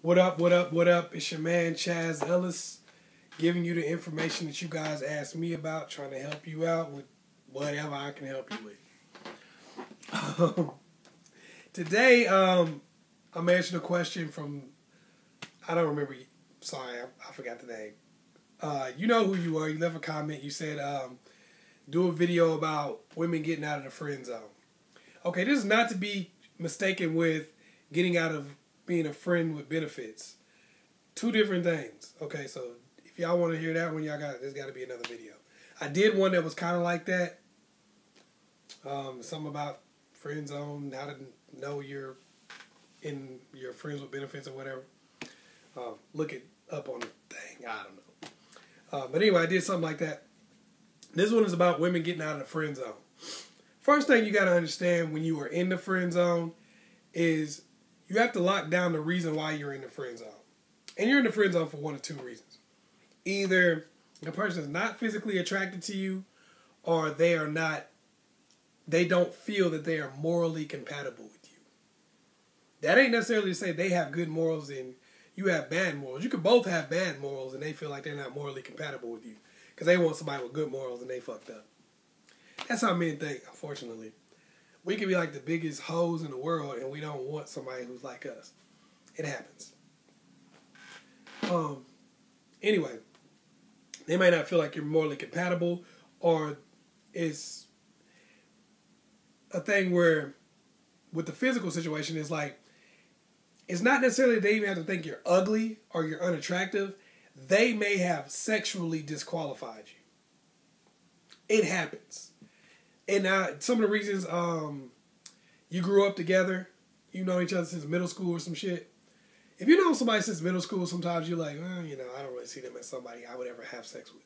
What up, what up, what up? It's your man, Chaz Ellis, giving you the information that you guys asked me about, trying to help you out with whatever I can help you with. Today, I'm answering a question from, I don't remember, sorry, I forgot the name. You know who you are. You left a comment. You said, do a video about women getting out of the friend zone. Okay, this is not to be mistaken with getting out of being a friend with benefits. Two different things. Okay, so if y'all want to hear that one, there's got to be another video. I did one that was kind of like that. Something about friend zone, how to know you're in your friends with benefits or whatever. Look it up on the thing. I don't know. But anyway, I did something like that. This one is about women getting out of the friend zone. First thing you got to understand when you are in the friend zone is you have to lock down the reason why you're in the friend zone. And you're in the friend zone for one of two reasons. Either the person is not physically attracted to you, or they don't feel that they are morally compatible with you. That ain't necessarily to say they have good morals and you have bad morals. You could both have bad morals and they feel like they're not morally compatible with you because they want somebody with good morals and they fucked up. That's how men think, unfortunately. We can be like the biggest hoes in the world and we don't want somebody who's like us. It happens. Anyway, they might not feel like you're morally compatible, or it's a thing where with the physical situation, it's like, it's not necessarily they even have to think you're ugly or you're unattractive. They may have sexually disqualified you. It happens. And some of the reasons you grew up together, you know each other since middle school or some shit. If you know somebody since middle school, sometimes you're like, I don't really see them as somebody I would ever have sex with.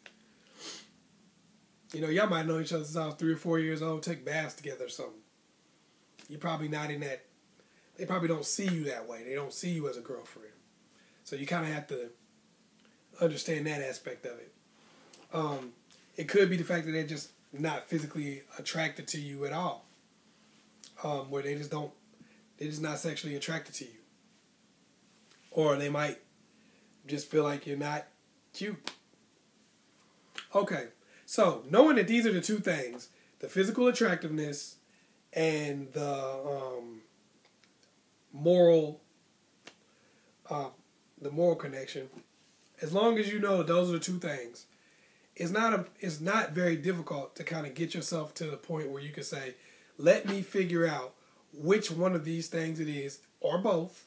Y'all might know each other since I was 3 or 4 years old, take baths together or something. You're probably not in that. They probably don't see you that way. They don't see you as a girlfriend. So you kind of have to understand that aspect of it. It could be the fact that they're just not physically attracted to you at all. Where they're just not sexually attracted to you. Or they might just feel like you're not cute. Okay, so knowing that these are the two things, the physical attractiveness and the moral connection, as long as you know those are the two things, it's not very difficult to kind of get yourself to the point where you can say, let me figure out which one of these things it is, or both,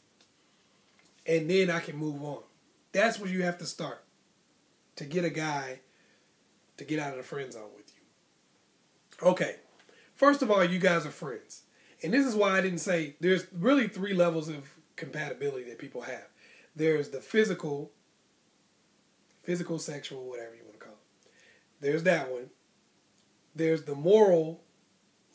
and then I can move on. That's where you have to start to get a guy to get out of the friend zone with you. Okay, first of all, you guys are friends. And this is why I didn't say, there's really 3 levels of compatibility that people have. There's the physical, sexual, whatever you want to call it. There's that one. There's the moral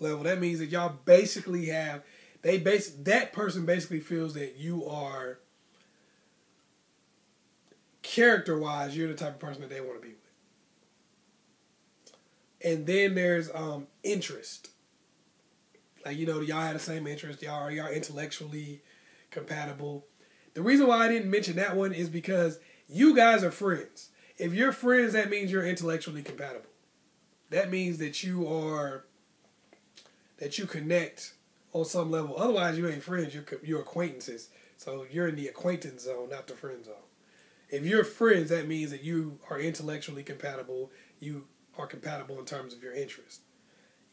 level. That means that y'all basically have, that person basically feels that you are, character-wise, you're the type of person that they want to be with. And then there's interest. Like, y'all have the same interest. Y'all are intellectually compatible. The reason why I didn't mention that one is because you guys are friends. If you're friends, that means you're intellectually compatible. That means that you connect on some level. Otherwise, you ain't friends. You're acquaintances. So you're in the acquaintance zone, not the friend zone. If you're friends, that means that you are intellectually compatible. You are compatible in terms of your interest.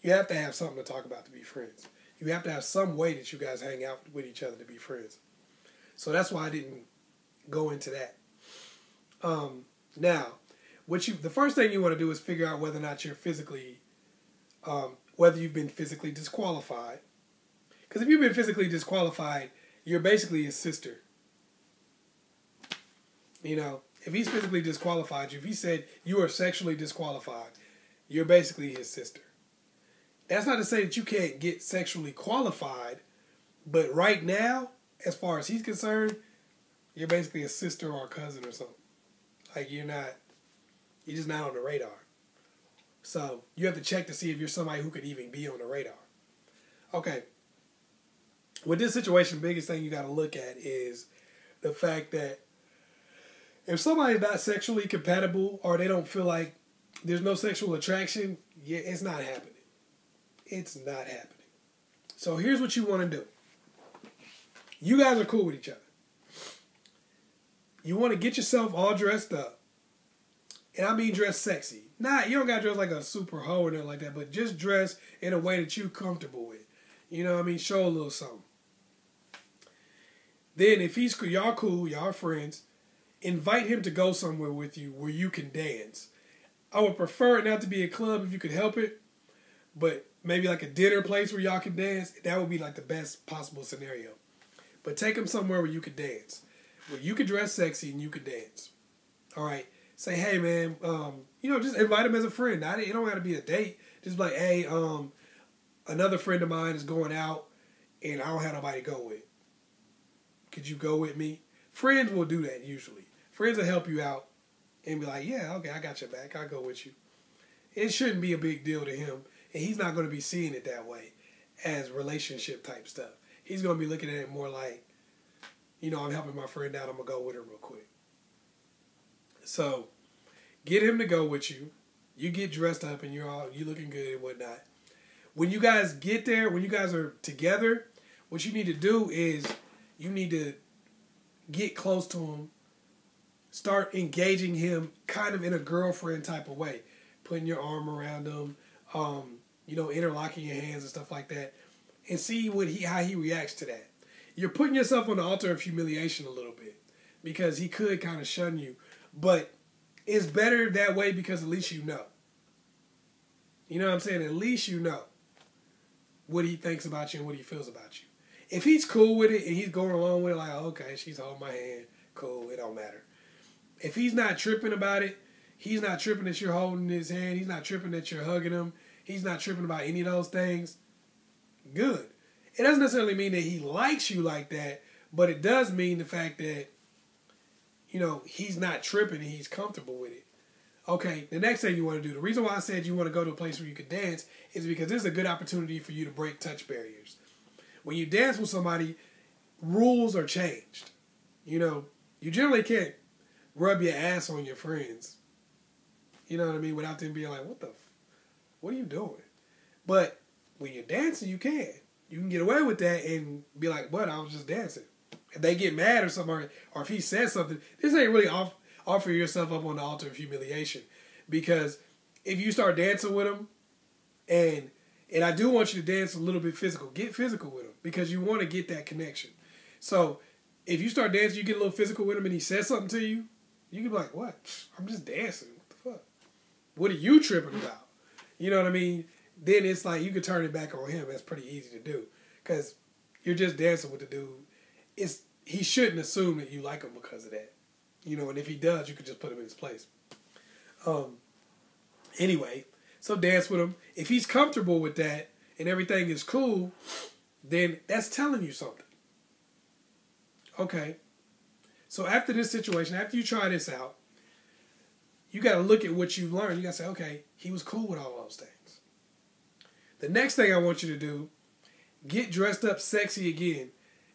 You have to have something to talk about to be friends. You have to have some way that you guys hang out with each other to be friends. So that's why I didn't go into that. Now, the first thing you want to do is figure out whether or not you're whether you've been physically disqualified. Because if you've been physically disqualified, you're basically his sister. If he's physically disqualified you, if he said you are sexually disqualified, you're basically his sister. That's not to say that you can't get sexually qualified, but right now, as far as he's concerned, you're basically a sister or a cousin or something. Like you're just not on the radar. So you have to check to see if you're somebody who could even be on the radar. Okay. With this situation, the biggest thing you got to look at is the fact that if somebody's not sexually compatible or they don't feel like there's no sexual attraction, yeah, it's not happening. It's not happening. So here's what you want to do. You guys are cool with each other. You want to get yourself all dressed up. And I mean dress sexy. Nah, you don't got to dress like a super hoe or nothing like that, but just dress in a way that you're comfortable with. You know what I mean? Show a little something. Then if he's y'all cool, y'all friends, invite him to go somewhere with you where you can dance. I would prefer it not to be a club if you could help it, but maybe like a dinner place where y'all can dance. That would be like the best possible scenario. But take him somewhere where you could dance, where you could dress sexy and you could dance. All right. Say, hey man, just invite him as a friend. It don't have to be a date. Just be like, hey, another friend of mine is going out, and I don't have nobody to go with. Could you go with me? Friends will do that usually. Friends will help you out and be like, yeah, okay, I got your back. I'll go with you. It shouldn't be a big deal to him, and he's not going to be seeing it that way as relationship type stuff. He's going to be looking at it more like, I'm helping my friend out. I'm going to go with her real quick. So get him to go with you. You get dressed up and you looking good and whatnot. When you guys get there, when you guys are together, what you need to do is you need to get close to him, start engaging him kind of in a girlfriend type of way, putting your arm around him, interlocking your hands and stuff like that, and see how he reacts to that. You're putting yourself on the altar of humiliation a little bit because he could kind of shun you, but it's better that way because at least you know. You know what I'm saying? At least you know what he thinks about you and what he feels about you. If he's cool with it and he's going along with it, like, okay, she's holding my hand, cool, it don't matter. If he's not tripping about it, he's not tripping that you're holding his hand, he's not tripping that you're hugging him, he's not tripping about any of those things, good. It doesn't necessarily mean that he likes you like that, but it does mean the fact that, he's not tripping and he's comfortable with it. Okay, the next thing you want to do, the reason why I said you want to go to a place where you can dance is because this is a good opportunity for you to break touch barriers. When you dance with somebody, rules are changed. You generally can't rub your ass on your friends. You know what I mean? Without them being like, what are you doing? But when you're dancing, you can. You can get away with that and be like, what? I was just dancing. If they get mad or something, or if he says something, this ain't really offer yourself up on the altar of humiliation. Because if you start dancing with him, and I do want you to dance a little bit physical, get physical with him because you want to get that connection. So if you start dancing, you get a little physical with him and he says something to you, you can be like, what? I'm just dancing. What the fuck? What are you tripping about? You know what I mean? Then it's like you can turn it back on him. That's pretty easy to do because you're just dancing with the dude. He shouldn't assume that you like him because of that. And if he does, you could just put him in his place. Anyway, so dance with him. If he's comfortable with that and everything is cool, then that's telling you something. Okay. So after this situation, after you try this out, you got to look at what you've learned. You got to say, okay, he was cool with all those things. The next thing I want you to do, get dressed up sexy again.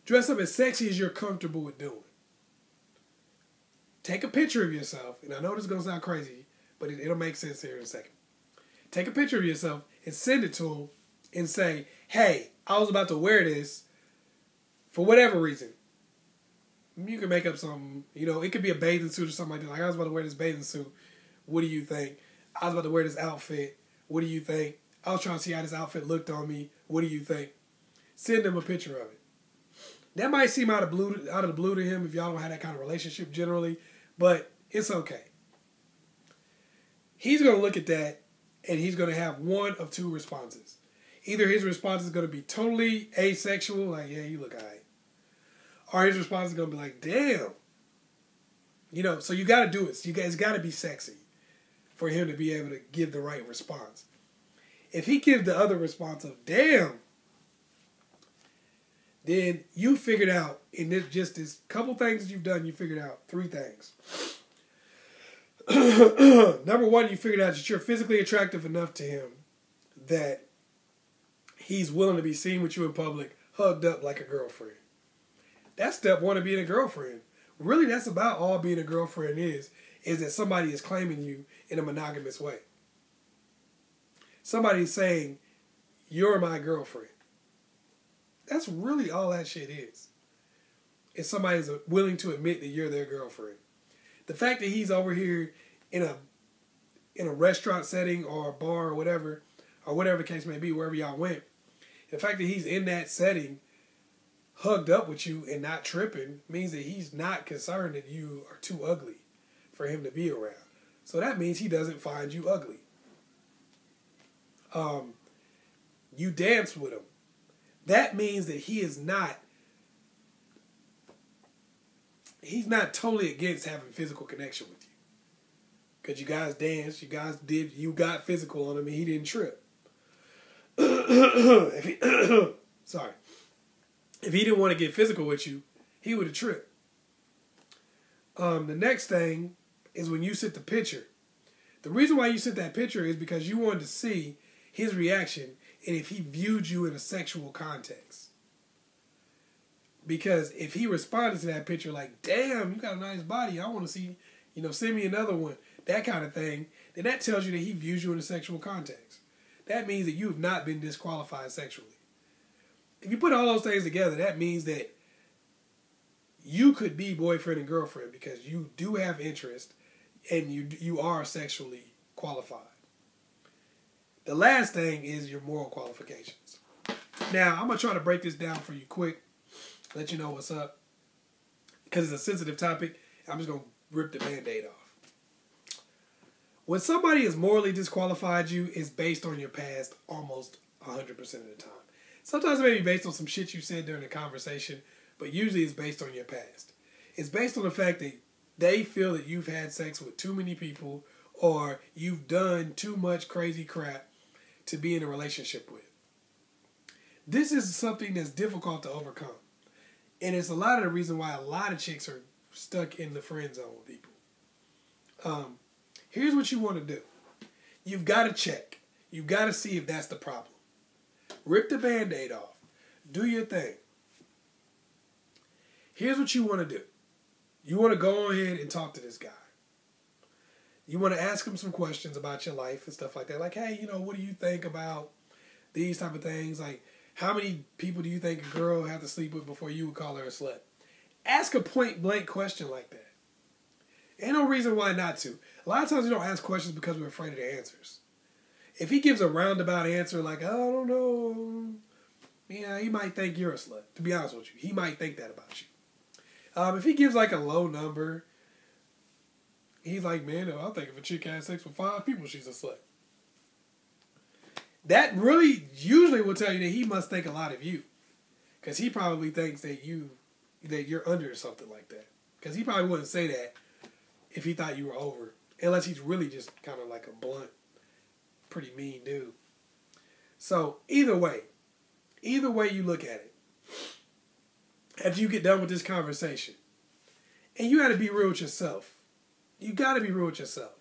Dress up as sexy as you're comfortable with doing. Take a picture of yourself, and I know this is going to sound crazy, but it'll make sense here in a second. Take a picture of yourself and send it to him and say, hey, I was about to wear this for whatever reason. You can make up something, it could be a bathing suit or something like that. Like, I was about to wear this bathing suit. What do you think? I was about to wear this outfit. What do you think? I was trying to see how this outfit looked on me. What do you think? Send him a picture of it. That might seem out of the blue to him if y'all don't have that kind of relationship generally, but it's okay. He's going to look at that, and he's going to have one of two responses. Either his response is going to be totally asexual, like, yeah, you look all right. Or his response is going to be like, damn. So you got to do it. It's got to be sexy for him to be able to give the right response. If he gives the other response of, damn, then you figured out, in this couple things that you've done, you figured out 3 things. Number 1, you figured out that you're physically attractive enough to him that he's willing to be seen with you in public, hugged up like a girlfriend. That's step 1 of being a girlfriend. Really, that's about all being a girlfriend is that somebody is claiming you in a monogamous way. Somebody's saying, you're my girlfriend. That's really all that shit is. If somebody's willing to admit that you're their girlfriend. The fact that he's over here in a restaurant setting or a bar or whatever the case may be, wherever y'all went, the fact that he's in that setting, hugged up with you and not tripping, means that he's not concerned that you are too ugly for him to be around. So that means he doesn't find you ugly. You dance with him. That means that he's not totally against having physical connection with you. Because you guys danced, you got physical on him and he didn't trip. Sorry. If he didn't want to get physical with you, he would have tripped. The next thing is when you sent the picture. The reason why you sent that picture is because you wanted to see his reaction and if he viewed you in a sexual context. Because if he responded to that picture like, damn, you got a nice body, I want to see, send me another one, that kind of thing, then that tells you that he views you in a sexual context. That means that you have not been disqualified sexually. If you put all those things together, that means that you could be boyfriend and girlfriend because you do have interest and you are sexually qualified. The last thing is your moral qualifications. Now, I'm going to try to break this down for you quick, let you know what's up. Because it's a sensitive topic, I'm just going to rip the Band-Aid off. When somebody has morally disqualified you, it's based on your past almost 100% of the time. Sometimes it may be based on some shit you said during the conversation, but usually it's based on your past. It's based on the fact that they feel that you've had sex with too many people or you've done too much crazy crap to be in a relationship with. This is something that's difficult to overcome. And it's a lot of the reason why a lot of chicks are stuck in the friend zone with people. Here's what you want to do. You've got to check. You've got to see if that's the problem. Rip the Band-Aid off. Do your thing. Here's what you want to do. You want to go ahead and talk to this guy. You want to ask him some questions about your life and stuff like that. Like, hey, what do you think about these type of things? Like, how many people do you think a girl have to sleep with before you would call her a slut? Ask a point-blank question like that. Ain't no reason why not to. A lot of times we don't ask questions because we're afraid of the answers. If he gives a roundabout answer like, I don't know, yeah, he might think you're a slut. To be honest with you, he might think that about you. If he gives like a low number, he's like, man, I think if a chick has sex with 5 people, she's a slut. That really usually will tell you that he must think a lot of you. Because he probably thinks that you're under something like that. Because he probably wouldn't say that if he thought you were over. Unless he's really just kind of like a blunt, pretty mean dude. So either way you look at it, after you get done with this conversation, and you got to be real with yourself. You got to be real with yourself.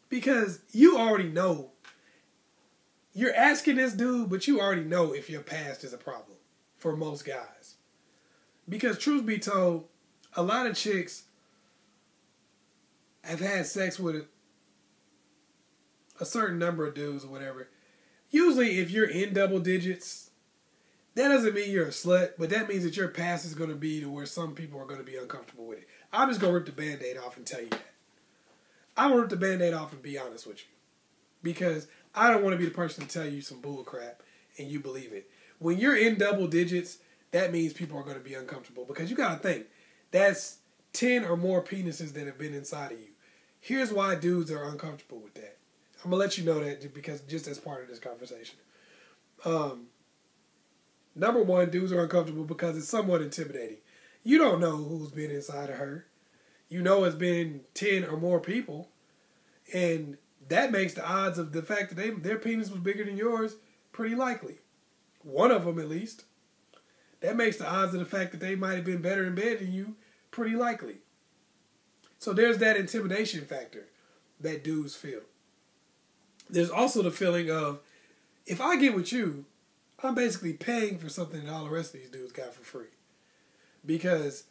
Because you already know. You're asking this dude, but you already know if your past is a problem for most guys. Because truth be told, a lot of chicks have had sex with a certain number of dudes or whatever. Usually if you're in double digits, that doesn't mean you're a slut, but that means that your past is going to be to where some people are going to be uncomfortable with it. I'm just going to rip the Band-Aid off and tell you that. I'm going to rip the Band-Aid off and be honest with you. Because I don't want to be the person to tell you some bull crap and you believe it. When you're in double digits, that means people are going to be uncomfortable. Because you got to think, that's 10 or more penises that have been inside of you. Here's why dudes are uncomfortable with that. I'm going to let you know that because just as part of this conversation. Number one, dudes are uncomfortable because it's somewhat intimidating. You don't know who's been inside of her. You know it's been 10 or more people. And that makes the odds of the fact that their penis was bigger than yours pretty likely. One of them at least. That makes the odds of the fact that they might have been better in bed than you pretty likely. So there's that intimidation factor that dudes feel. There's also the feeling of, if I get with you, I'm basically paying for something that all the rest of these dudes got for free. Because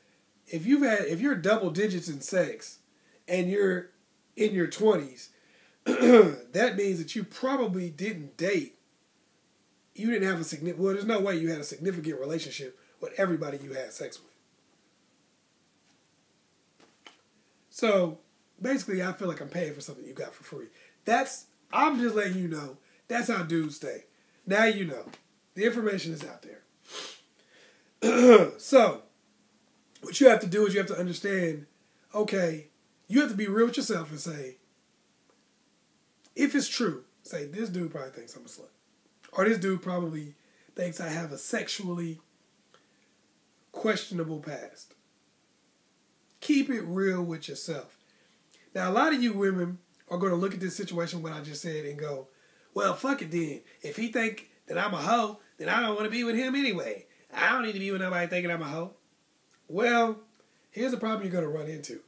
if you're double digits in sex and you're in your 20s, that means that you probably didn't date. You didn't have a significant, well, there's no way you had a significant relationship with everybody you had sex with. So basically, I feel like I'm paying for something you got for free. I'm just letting you know, that's how dudes stay. Now you know. The information is out there. So, what you have to do is you have to understand, okay, you have to be real with yourself and say, if it's true, say, this dude probably thinks I'm a slut. Or this dude probably thinks I have a sexually questionable past. Keep it real with yourself. Now, a lot of you women are going to look at this situation, what I just said, and go, well, fuck it then. If he think that I'm a hoe, then I don't want to be with him anyway. I don't need to be with nobody thinking I'm a hoe. Well, here's the problem you're going to run into.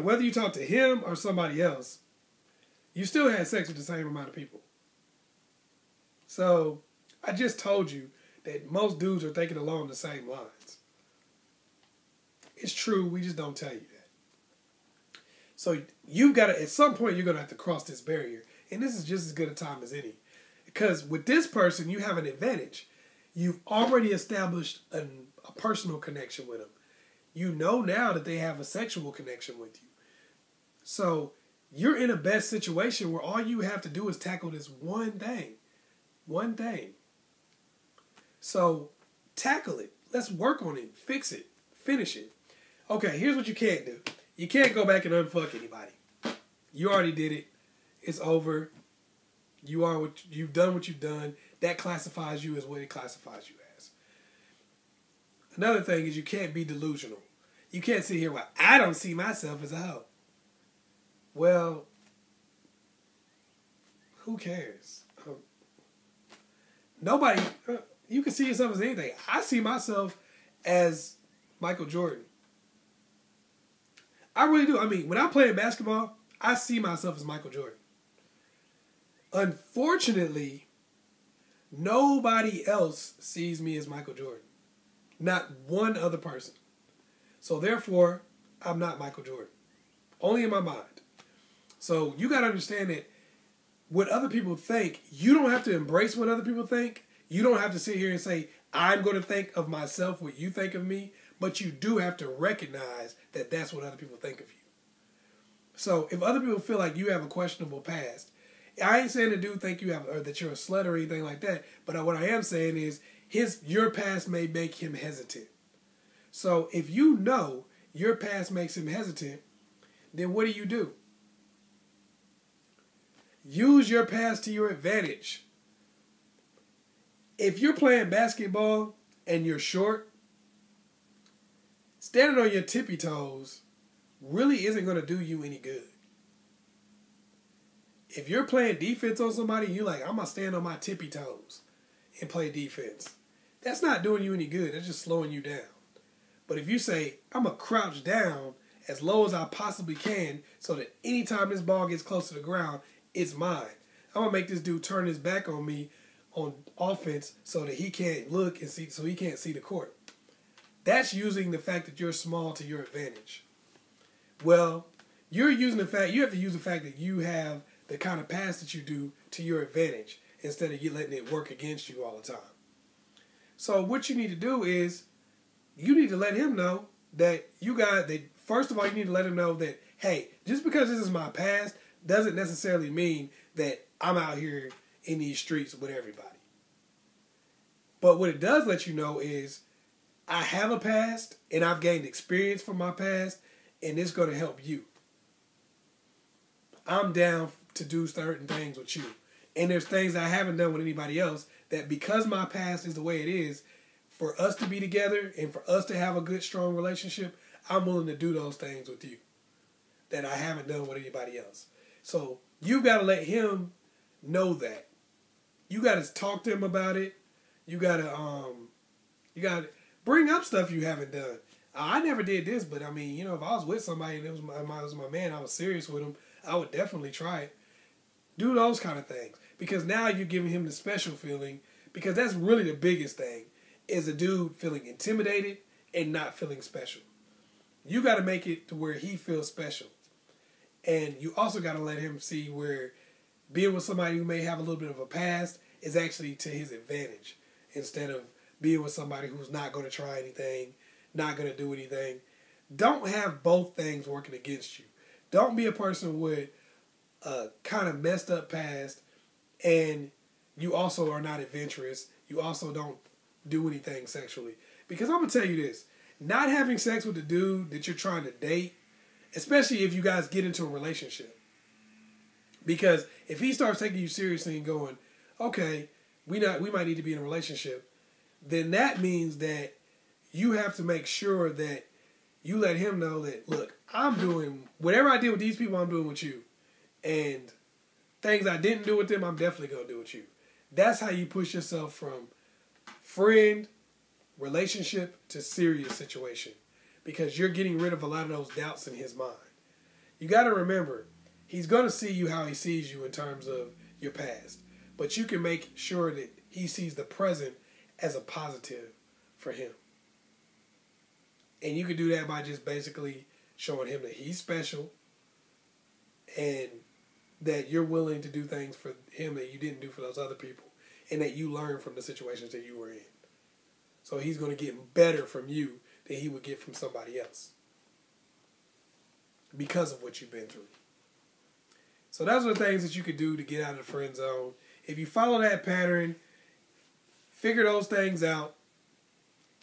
Whether you talk to him or somebody else, you still had sex with the same amount of people. So, I just told you that most dudes are thinking along the same lines. It's true, we just don't tell you that. So you've got to, at some point, you're going to have to cross this barrier. And this is just as good a time as any. Because with this person, you have an advantage. You've already established a personal connection with them. You know now that they have a sexual connection with you. So you're in a best situation where all you have to do is tackle this one thing. One thing. So tackle it. Let's work on it. Fix it. Finish it. Okay, here's what you can't do. You can't go back and unfuck anybody. You already did it. It's over. You've done what you've done. That classifies you as what it classifies you as. Another thing is you can't be delusional. You can't sit here, well, I don't see myself as a hoe. Well, who cares? Nobody, you can see yourself as anything. I see myself as Michael Jordan. I really do. I mean, when I'm playing basketball, I see myself as Michael Jordan. Unfortunately, nobody else sees me as Michael Jordan. Not one other person. So therefore, I'm not Michael Jordan. Only in my mind. So you got to understand that what other people think, you don't have to embrace what other people think. You don't have to sit here and say, I'm going to think of myself what you think of me. But you do have to recognize that that's what other people think of you. So if other people feel like you have a questionable past, I ain't saying the dude think you have, or that you're a slut or anything like that. But what I am saying is your past may make him hesitant. So if you know your past makes him hesitant, then what do? Use your past to your advantage. If you're playing basketball and you're short, standing on your tippy toes really isn't going to do you any good. If you're playing defense on somebody, you're like, I'm going to stand on my tippy toes and play defense. That's not doing you any good. That's just slowing you down. But if you say, I'm going to crouch down as low as I possibly can so that anytime this ball gets close to the ground, it's mine. I'm going to make this dude turn his back on me on offense so that he can't look and see, so he can't see the court. That's using the fact that you're small to your advantage. Well, you have to use the fact that you have the kind of pass that you do to your advantage instead of you letting it work against you all the time. So what you need to do is you need to let him know that first of all, you need to let him know that, hey, just because this is my past doesn't necessarily mean that I'm out here in these streets with everybody. But what it does let you know is I have a past, and I've gained experience from my past, and it's going to help you. I'm down to do certain things with you. And there's things I haven't done with anybody else that because my past is the way it is, for us to be together and for us to have a good, strong relationship, I'm willing to do those things with you that I haven't done with anybody else. So you've got to let him know that. You got to talk to him about it. You got to bring up stuff you haven't done. I never did this, but I mean, if I was with somebody and it was my man, I was serious with him, I would definitely try it. Do those kind of things. Because now you're giving him the special feeling, because that's really the biggest thing, is a dude feeling intimidated and not feeling special. You got to make it to where he feels special. And you also got to let him see where being with somebody who may have a little bit of a past is actually to his advantage, instead of being with somebody who's not going to try anything, not going to do anything. Don't have both things working against you. Don't be a person with a kind of messed up past, and you also are not adventurous. You also don't do anything sexually. Because I'm going to tell you this, not having sex with the dude that you're trying to date, especially if you guys get into a relationship. Because if he starts taking you seriously and going, okay, we might need to be in a relationship, then that means that you have to make sure that you let him know that, look, I'm doing whatever I did with these people, I'm doing with you. And things I didn't do with them, I'm definitely going to do with you. That's how you push yourself from friend, relationship to serious situation. Because you're getting rid of a lot of those doubts in his mind. You got to remember, he's going to see you how he sees you in terms of your past. But you can make sure that he sees the present as a positive for him. And you can do that by just basically showing him that he's special and that you're willing to do things for him that you didn't do for those other people, and that you learn from the situations that you were in. So he's going to get better from you than he would get from somebody else because of what you've been through. So those are the things that you could do to get out of the friend zone. If you follow that pattern, figure those things out,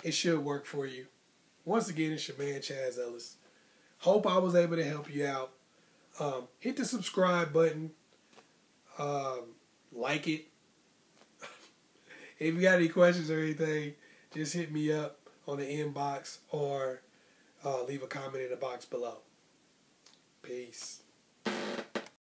it should work for you. Once again, it's your man, Chaz Ellis. Hope I was able to help you out. Hit the subscribe button. Like it. If you got any questions or anything, just hit me up on the inbox or leave a comment in the box below. Peace.